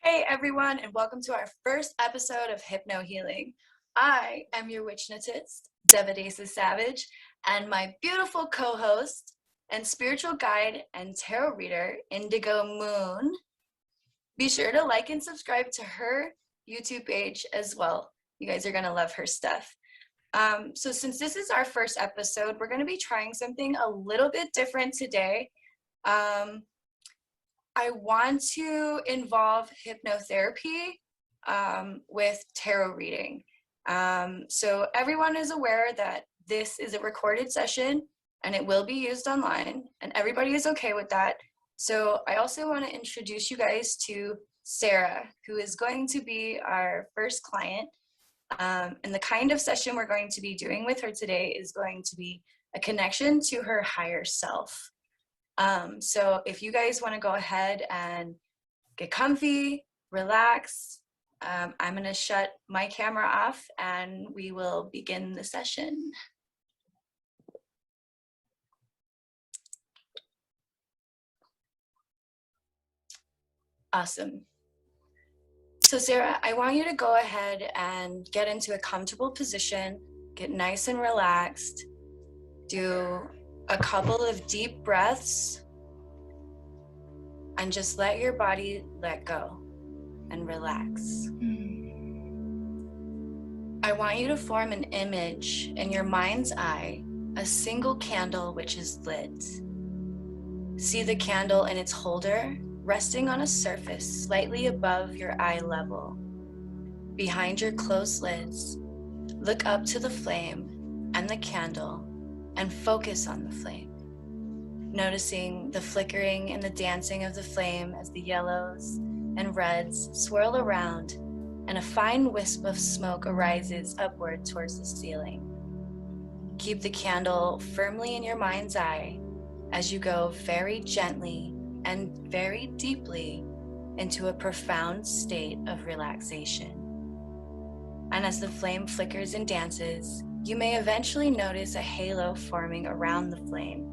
Hey everyone, and welcome to our first episode of Hypno Healing. I am your Witchnotist, Devadesa Savage, and my beautiful co-host and spiritual guide and tarot reader, Indigo Moon. Be sure to like and subscribe to her YouTube page as well. You guys are gonna love her stuff. So since this is our first episode, we're gonna be trying something a little bit different today. I want to involve hypnotherapy with tarot reading. So everyone is aware that this is a recorded session and it will be used online, and everybody is okay with that. So I also want to introduce you guys to Sarah, who is going to be our first client. And the kind of session we're going to be doing with her today is going to be a connection to her higher self. So if you guys want to go ahead and get comfy, relax, I'm going to shut my camera off and we will begin the session. Awesome. So Sarah, I want you to go ahead and get into a comfortable position, get nice and relaxed, do a couple of deep breaths, and just let your body let go and relax. I want you to form an image in your mind's eye, a single candle which is lit. See the candle in its holder resting on a surface slightly above your eye level. Behind your closed lids, look up to the flame and the candle and focus on the flame, noticing the flickering and the dancing of the flame as the yellows and reds swirl around and a fine wisp of smoke arises upward towards the ceiling. Keep the candle firmly in your mind's eye as you go very gently and very deeply into a profound state of relaxation. And as the flame flickers and dances, you may eventually notice a halo forming around the flame.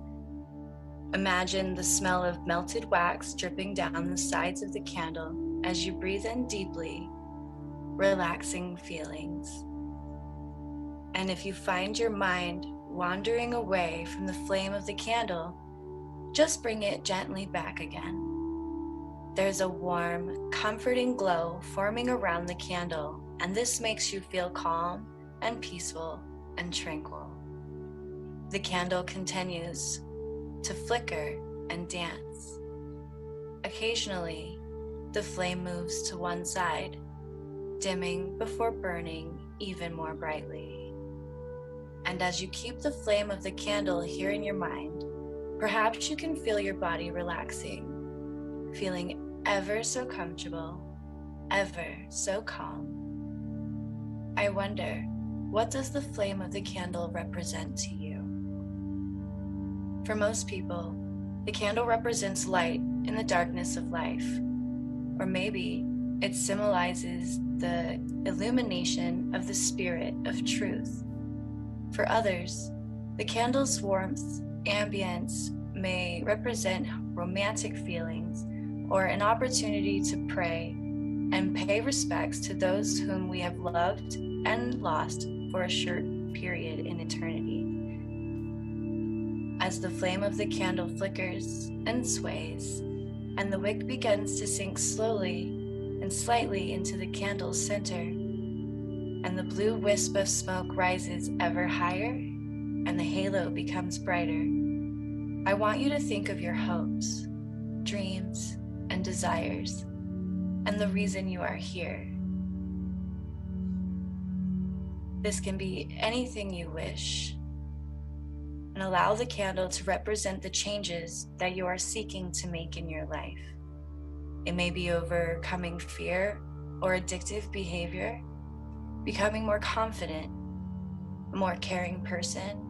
Imagine the smell of melted wax dripping down the sides of the candle as you breathe in deeply, relaxing feelings. And if you find your mind wandering away from the flame of the candle, just bring it gently back again. There's a warm, comforting glow forming around the candle, and this makes you feel calm and peaceful and tranquil. The candle continues to flicker and dance. Occasionally, the flame moves to one side, dimming before burning even more brightly. And as you keep the flame of the candle here in your mind, perhaps you can feel your body relaxing, feeling ever so comfortable, ever so calm. I wonder, what does the flame of the candle represent to you? For most people, the candle represents light in the darkness of life, or maybe it symbolizes the illumination of the spirit of truth. For others, the candle's warmth, ambience may represent romantic feelings or an opportunity to pray and pay respects to those whom we have loved and lost for a short period in eternity. As the flame of the candle flickers and sways, and the wick begins to sink slowly and slightly into the candle's center, and the blue wisp of smoke rises ever higher, and the halo becomes brighter, I want you to think of your hopes, dreams, and desires, and the reason you are here. This can be anything you wish, and allow the candle to represent the changes that you are seeking to make in your life. It may be overcoming fear or addictive behavior, becoming more confident, a more caring person,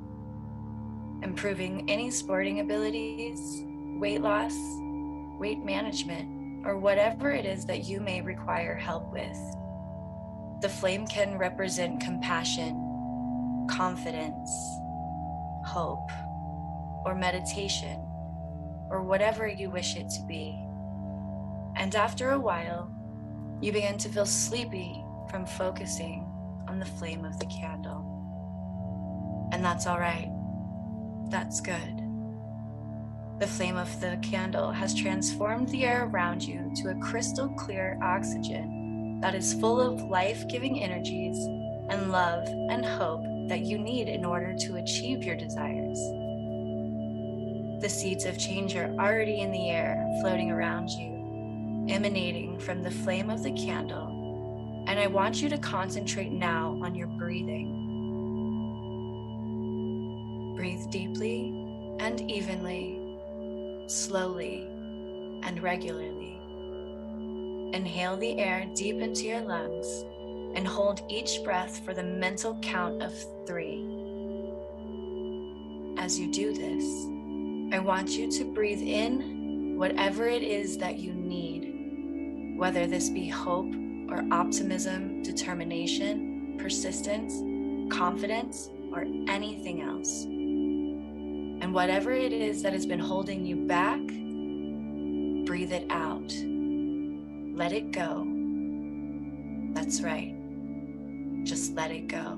improving any sporting abilities, weight loss, weight management, or whatever it is that you may require help with. The flame can represent compassion, confidence, hope, or meditation, or whatever you wish it to be. And after a while, You begin to feel sleepy from focusing on the flame of the candle. And that's all right. That's good. The flame of the candle has transformed the air around you to a crystal clear oxygen that is full of life-giving energies and love and hope that you need in order to achieve your desires. The seeds of change are already in the air, floating around you, emanating from the flame of the candle, and I want you to concentrate now on your breathing. Breathe deeply and evenly, slowly and regularly. Inhale the air deep into your lungs and hold each breath for the mental count of 3. As you do this, I want you to breathe in whatever it is that you need, whether this be hope or optimism, determination, persistence, confidence, or anything else. And whatever it is that has been holding you back, breathe it out. Let it go. That's right. Just let it go.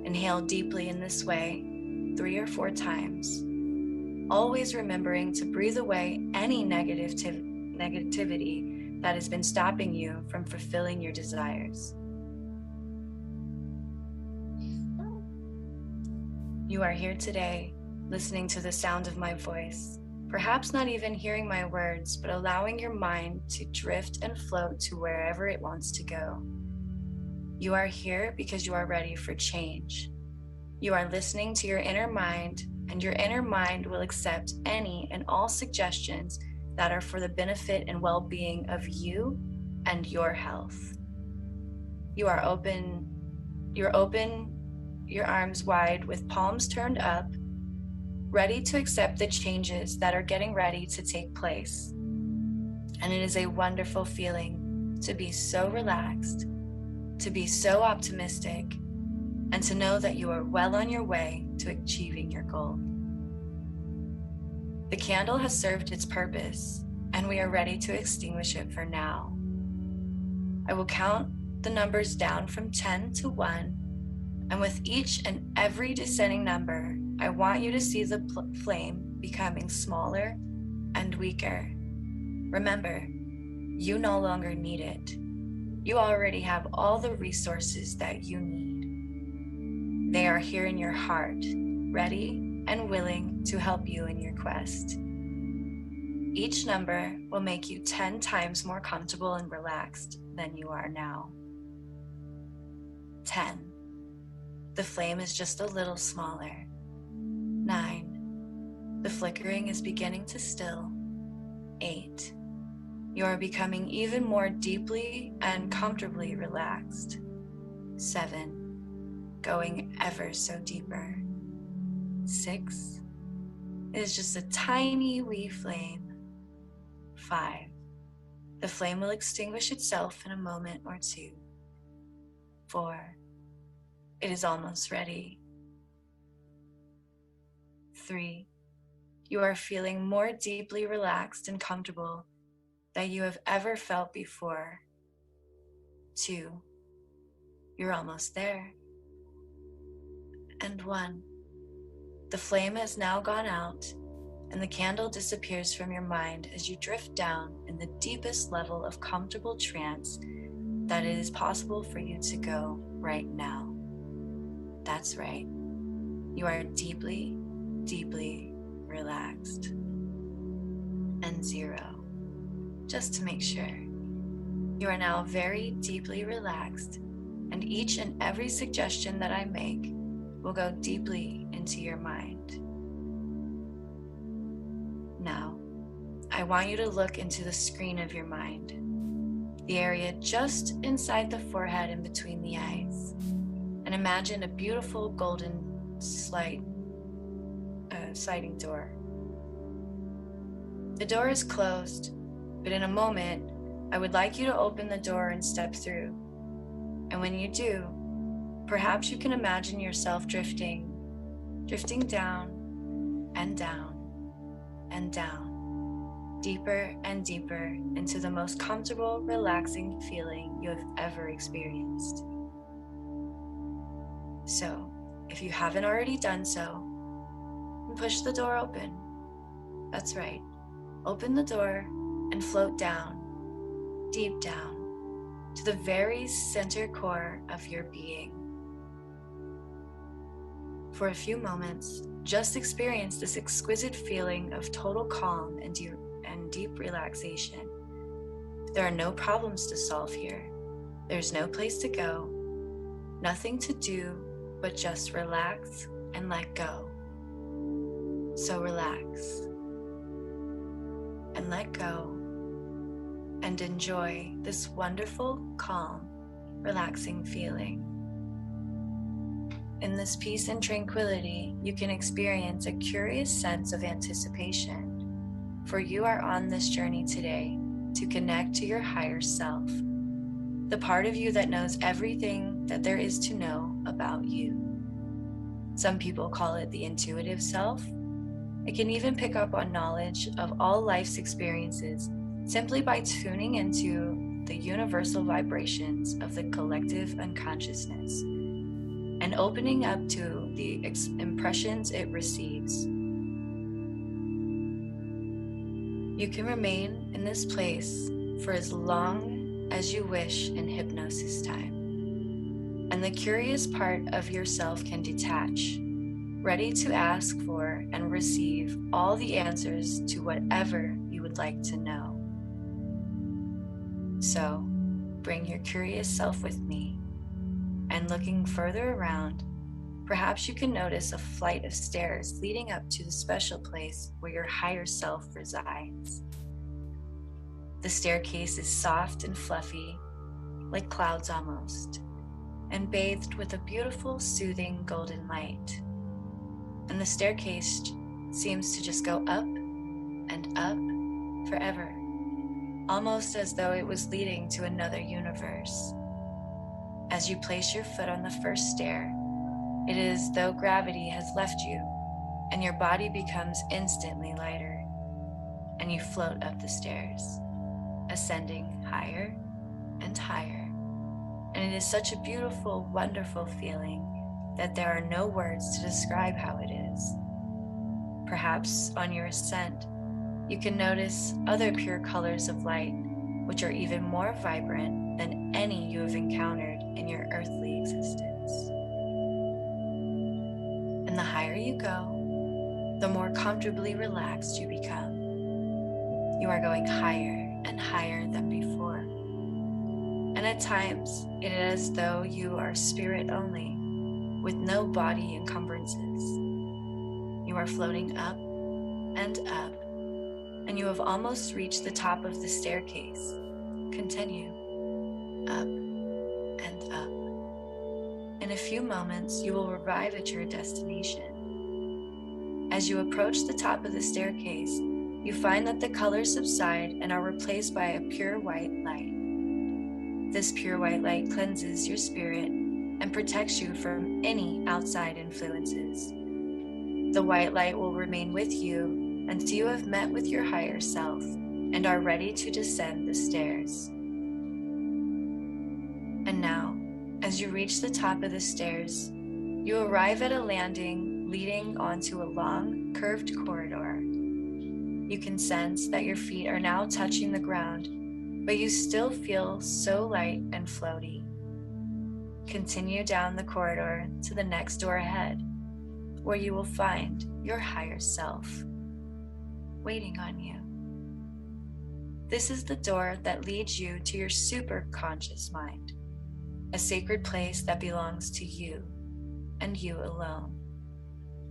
Inhale deeply in this way 3 or 4 times, always remembering to breathe away any negativity that has been stopping you from fulfilling your desires. You are here today, listening to the sound of my voice, perhaps not even hearing my words, but allowing your mind to drift and float to wherever it wants to go. You are here because you are ready for change. You are listening to your inner mind, and your inner mind will accept any and all suggestions that are for the benefit and well-being of you and your health. You're open, your arms wide with palms turned up, ready to accept the changes that are getting ready to take place. And it is a wonderful feeling to be so relaxed, to be so optimistic, and to know that you are well on your way to achieving your goal. The candle has served its purpose, and we are ready to extinguish it for now. I will count the numbers down from 10 to 1, and with each and every descending number, I want you to see the flame becoming smaller and weaker. Remember, you no longer need it. You already have all the resources that you need. They are here in your heart, ready and willing to help you in your quest. Each number will make you 10 times more comfortable and relaxed than you are now. 10. The flame is just a little smaller. 9. The flickering is beginning to still. 8. You are becoming even more deeply and comfortably relaxed. 7. Going ever so deeper. 6. It is just a tiny wee flame. 5. The flame will extinguish itself in a moment or 2. 4. It is almost ready. 3. You are feeling more deeply relaxed and comfortable than you have ever felt before. 2. You're almost there. And 1. The flame has now gone out, and the candle disappears from your mind as you drift down in the deepest level of comfortable trance that it is possible for you to go right now. That's right. You are deeply, deeply relaxed. And 0. Just to make sure. You are now very deeply relaxed, and each and every suggestion that I make will go deeply into your mind. Now, I want you to look into the screen of your mind, the area just inside the forehead and between the eyes, and imagine a beautiful golden sliding door. The door is closed, but in a moment, I would like you to open the door and step through. And when you do, perhaps you can imagine yourself drifting down and down and down deeper and deeper into the most comfortable, relaxing feeling you have ever experienced. So, if you haven't already done so, push the door open. That's right. Open the door and float down, deep down, to the very center core of your being. For a few moments, just experience this exquisite feeling of total calm and deep relaxation. There are no problems to solve here. There's no place to go, nothing to do but just relax and let go. So relax and let go and enjoy this wonderful, calm, relaxing feeling. In this peace and tranquility, you can experience a curious sense of anticipation, for you are on this journey today to connect to your higher self, the part of you that knows everything that there is to know about you. Some people call it the intuitive self. It can even pick up on knowledge of all life's experiences simply by tuning into the universal vibrations of the collective unconsciousness and opening up to the impressions it receives. You can remain in this place for as long as you wish in hypnosis time, and the curious part of yourself can detach, ready to ask for and receive all the answers to whatever you would like to know. So, bring your curious self with me, and looking further around, perhaps you can notice a flight of stairs leading up to the special place where your higher self resides. The staircase is soft and fluffy, like clouds almost, and bathed with a beautiful, soothing golden light. And the staircase seems to just go up and up forever, almost as though it was leading to another universe. As you place your foot on the first stair, it is as though gravity has left you, and your body becomes instantly lighter, and you float up the stairs, ascending higher and higher. And it is such a beautiful, wonderful feeling that there are no words to describe how it is. Perhaps on your ascent, you can notice other pure colors of light, which are even more vibrant than any you have encountered in your earthly existence. And the higher you go, the more comfortably relaxed you become. You are going higher and higher than before. And at times, it is as though you are spirit only, with no body encumbrances. You are floating up and up, and you have almost reached the top of the staircase. Continue up and up. In a few moments, you will arrive at your destination. As you approach the top of the staircase, you find that the colors subside and are replaced by a pure white light. This pure white light cleanses your spirit and protects you from any outside influences. The white light will remain with you until you have met with your higher self and are ready to descend the stairs. And now, as you reach the top of the stairs, you arrive at a landing leading onto a long, curved corridor. You can sense that your feet are now touching the ground, but you still feel so light and floaty. Continue down the corridor to the next door ahead, where you will find your higher self waiting on you. This is the door that leads you to your superconscious mind, a sacred place that belongs to you and you alone.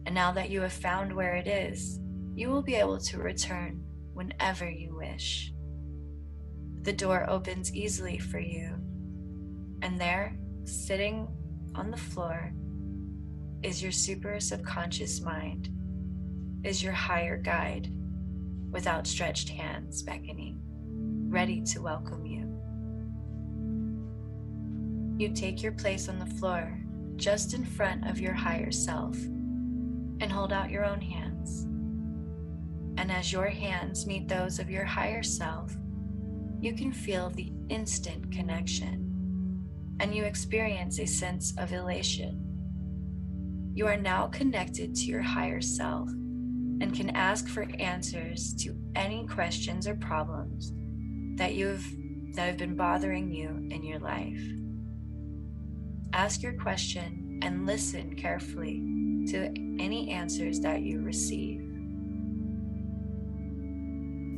And now that you have found where it is, you will be able to return whenever you wish. The door opens easily for you, and there, sitting on the floor, is your super subconscious mind, is your higher guide, with outstretched hands beckoning, ready to welcome you. You take your place on the floor, just in front of your higher self, and hold out your own hands. And as your hands meet those of your higher self, you can feel the instant connection, and you experience a sense of elation. You are now connected to your higher self and can ask for answers to any questions or problems that have been bothering you in your life. Ask your question and listen carefully to any answers that you receive.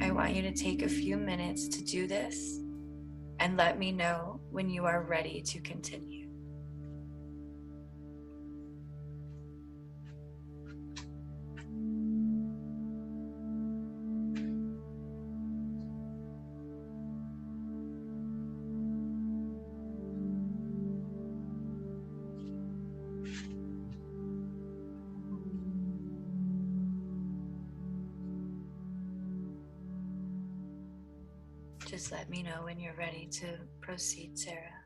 I want you to take a few minutes to do this and let me know when you are ready to continue. Just let me know when you're ready to proceed, Sarah,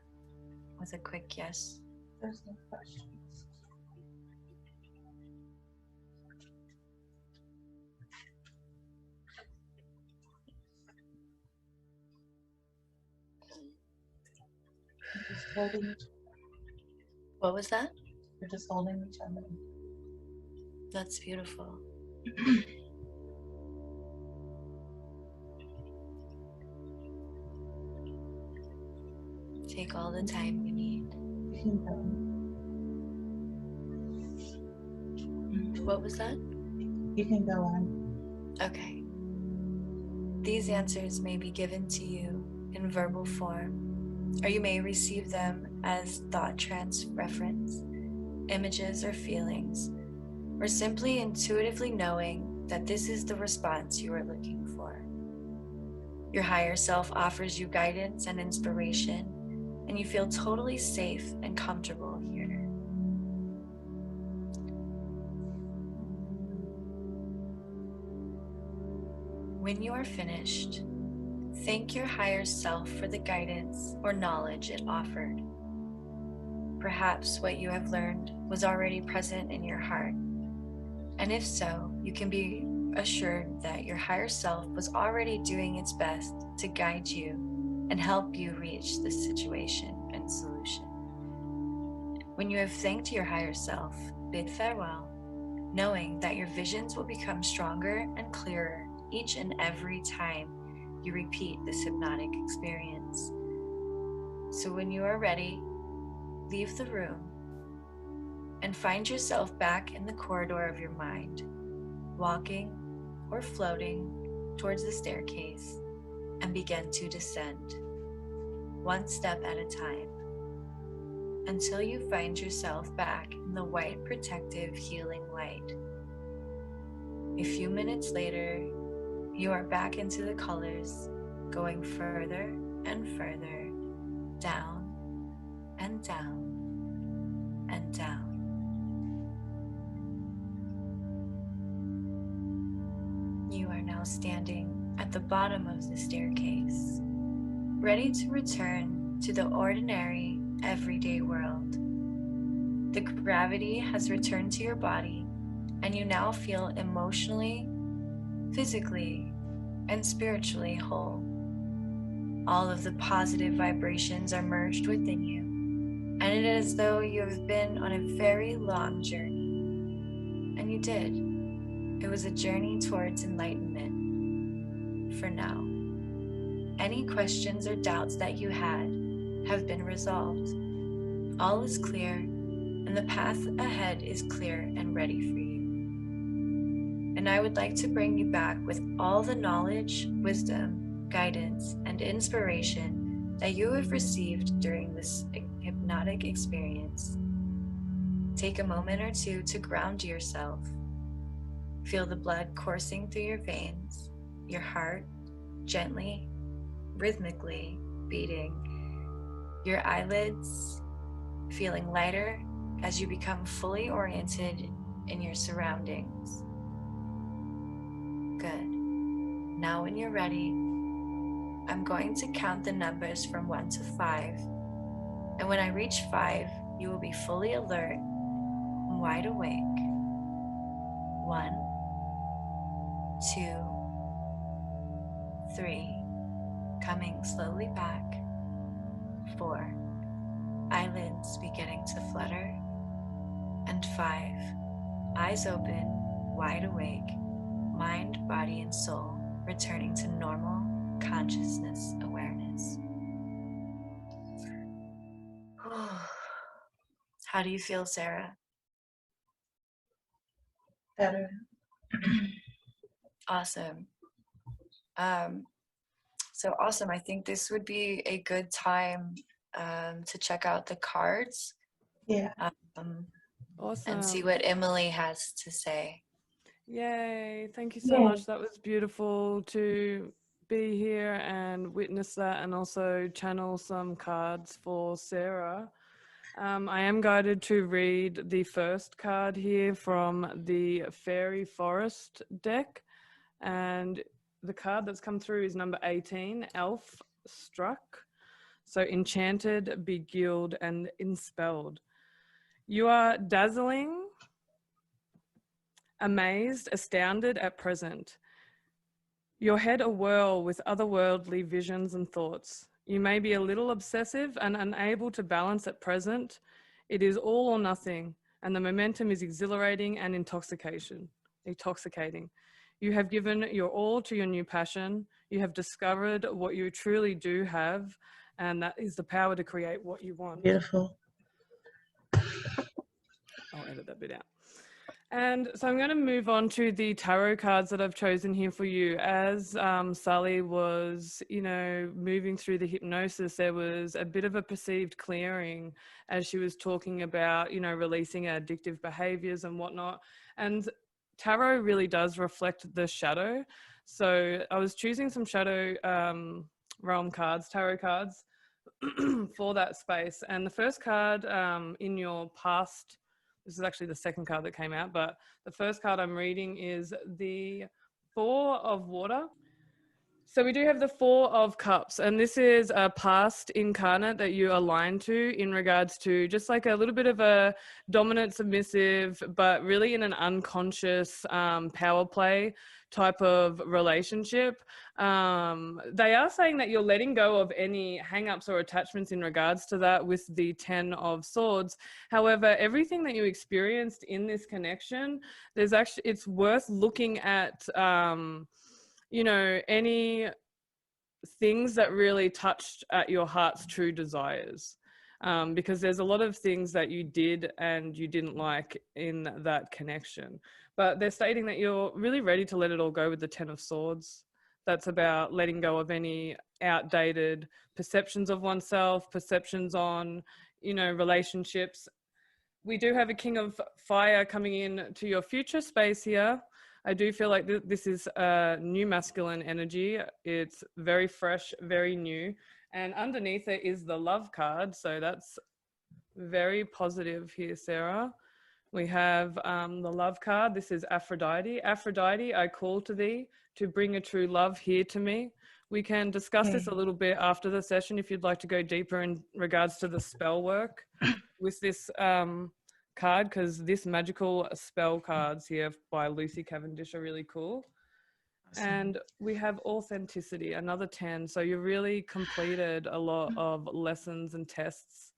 with a quick yes. There's no questions. We're just holding each other. What was that? We're just holding each other. That's beautiful. Take all the time you need. You can go. What was that? You can go on. Okay. These answers may be given to you in verbal form, or you may receive them as thought trance reference, images or feelings, or simply intuitively knowing that this is the response you are looking for. Your higher self offers you guidance and inspiration, and you feel totally safe and comfortable here. When you are finished, thank your higher self for the guidance or knowledge it offered. Perhaps what you have learned was already present in your heart, and if so, you can be assured that your higher self was already doing its best to guide you and help you reach the situation and solution. When you have thanked your higher self, bid farewell, knowing that your visions will become stronger and clearer each and every time you repeat this hypnotic experience. So when you are ready, leave the room and find yourself back in the corridor of your mind, walking or floating towards the staircase, and begin to descend, one step at a time, until you find yourself back in the white, protective, healing light. A few minutes later, you are back into the colors, going further and further, down and down and down. You are now standing at the bottom of the staircase, ready to return to the ordinary, everyday world. The gravity has returned to your body, and you now feel emotionally, physically, and spiritually whole. All of the positive vibrations are merged within you, and it is as though you have been on a very long journey. And you did. It was a journey towards enlightenment. For now, any questions or doubts that you had have been resolved. All is clear, and the path ahead is clear and ready for you. And I would like to bring you back with all the knowledge, wisdom, guidance, and inspiration that you have received during this hypnotic experience. Take a moment or two to ground yourself. Feel the blood coursing through your veins, your heart gently, rhythmically beating, your eyelids feeling lighter as you become fully oriented in your surroundings. Good. Now when you're ready, I'm going to count the numbers from 1 to 5. And when I reach 5, you will be fully alert and wide awake. 1, 2, 3, coming slowly back, 4, eyelids beginning to flutter, and 5, eyes open, wide awake, mind, body, and soul returning to normal consciousness awareness. How do you feel, Sarah? Better. Awesome. So awesome. I think this would be a good time to check out the cards Yeah. Awesome. and see what Emily has to say. Yay. Thank you so Yeah. much. That was beautiful to be here and witness that, and also channel some cards for Sarah. I am guided to read the first card here from the Fairy Forest deck, and the card that's come through is number 18, Elf Struck. So enchanted, beguiled, and enspelled. You are dazzling, amazed, astounded at present. Your head awhirl with otherworldly visions and thoughts. You may be a little obsessive and unable to balance at present. It is all or nothing, and the momentum is exhilarating and intoxicating. You have given your all to your new passion. You have discovered what you truly do have, and that is the power to create what you want. Beautiful. I'll edit that bit out. And so I'm going to move on to the tarot cards that I've chosen here for you. As Sally was, moving through the hypnosis, there was a bit of a perceived clearing as she was talking about, releasing addictive behaviors and whatnot. And tarot really does reflect the shadow. So I was choosing some shadow realm cards, tarot cards for that space. And the first card in your past, this is actually the second card that came out, but the first card I'm reading is the Four of Water. So we do have the Four of Cups, and this is a past incarnate that you align to in regards to just like a little bit of a dominant, submissive, but really in an unconscious power play type of relationship. They are saying that you're letting go of any hang-ups or attachments in regards to that with the 10 of Swords. However, everything that you experienced in this connection, it's worth looking at any things that really touched at your heart's true desires. Because there's a lot of things that you did and you didn't like in that connection. But they're stating that you're really ready to let it all go with the 10 of Swords. That's about letting go of any outdated perceptions of oneself, perceptions on, relationships. We do have a King of Fire coming in to your future space here. I do feel like this is a new masculine energy. It's very fresh, very new. And underneath it is the Love card. So that's very positive here, Sarah. We have the Love card. This is Aphrodite. Aphrodite, I call to thee to bring a true love here to me. We can discuss this a little bit after the session if you'd like to go deeper in regards to the spell work with this card, because this magical spell cards here by Lucy Cavendish are really cool. Awesome. And we have Authenticity, another 10. So you really completed a lot of lessons and tests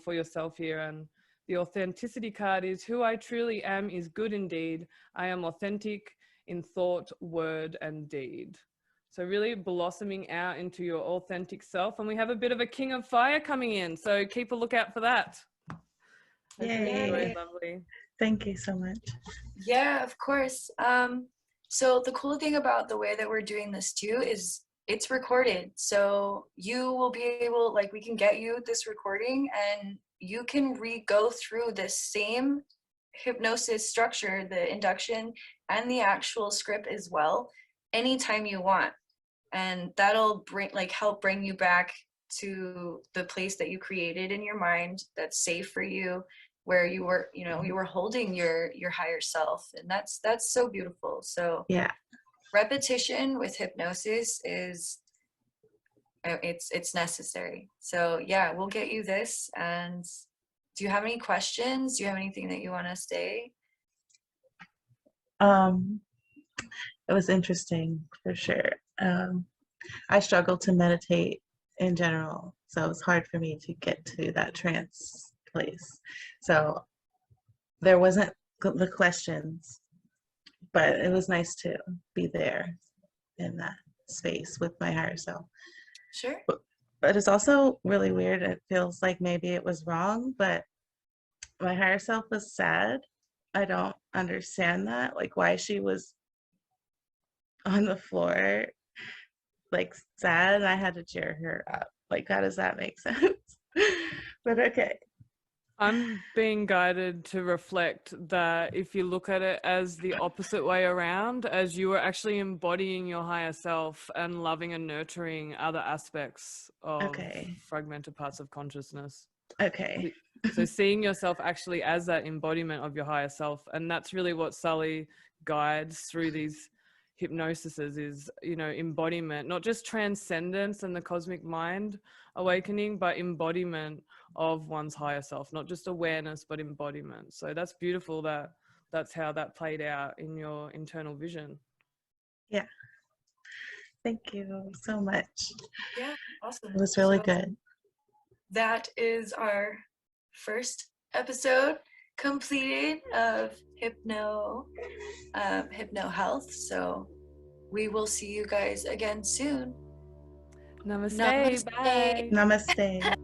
for yourself here. And the Authenticity card is, who I truly am is good indeed. I am authentic in thought, word, and deed. So really blossoming out into your authentic self. And we have a bit of a King of Fire coming in. So keep a lookout for that. Yay. Lovely. Thank you so much. Yeah, of course. So the cool thing about the way that we're doing this too is it's recorded. So you will be able, we can get you this recording and you can go through this same hypnosis structure, the induction and the actual script as well, anytime you want. And that'll help bring you back to the place that you created in your mind that's safe for you, where you were, you were holding your higher self. And that's so beautiful. So yeah, repetition with hypnosis is, it's necessary. So yeah, we'll get you this. And do you have any questions? Do you have anything that you want to say? It was interesting for sure. I struggle to meditate in general, so it's hard for me to get to that trance place. So there wasn't the questions, but it was nice to be there in that space with my higher self. Sure. But it's also really weird. It feels like maybe it was wrong, but my higher self was sad. I don't understand that, like why she was on the floor, like sad, and I had to cheer her up. Like, how does that make sense? But okay. I'm being guided to reflect that if you look at it as the opposite way around, as you are actually embodying your higher self and loving and nurturing other aspects of Okay. fragmented parts of consciousness. Okay. So seeing yourself actually as that embodiment of your higher self, and that's really what Sully guides through these hypnosises is, you know, embodiment, not just transcendence and the cosmic mind awakening, but embodiment of one's higher self, not just awareness, but embodiment. So that's beautiful that that's how that played out in your internal vision. Yeah. Thank you so much. Yeah, awesome. It was really So good. that is our first episode completed of Hypno Health. So we will see you guys again soon. Namaste. Bye. Namaste.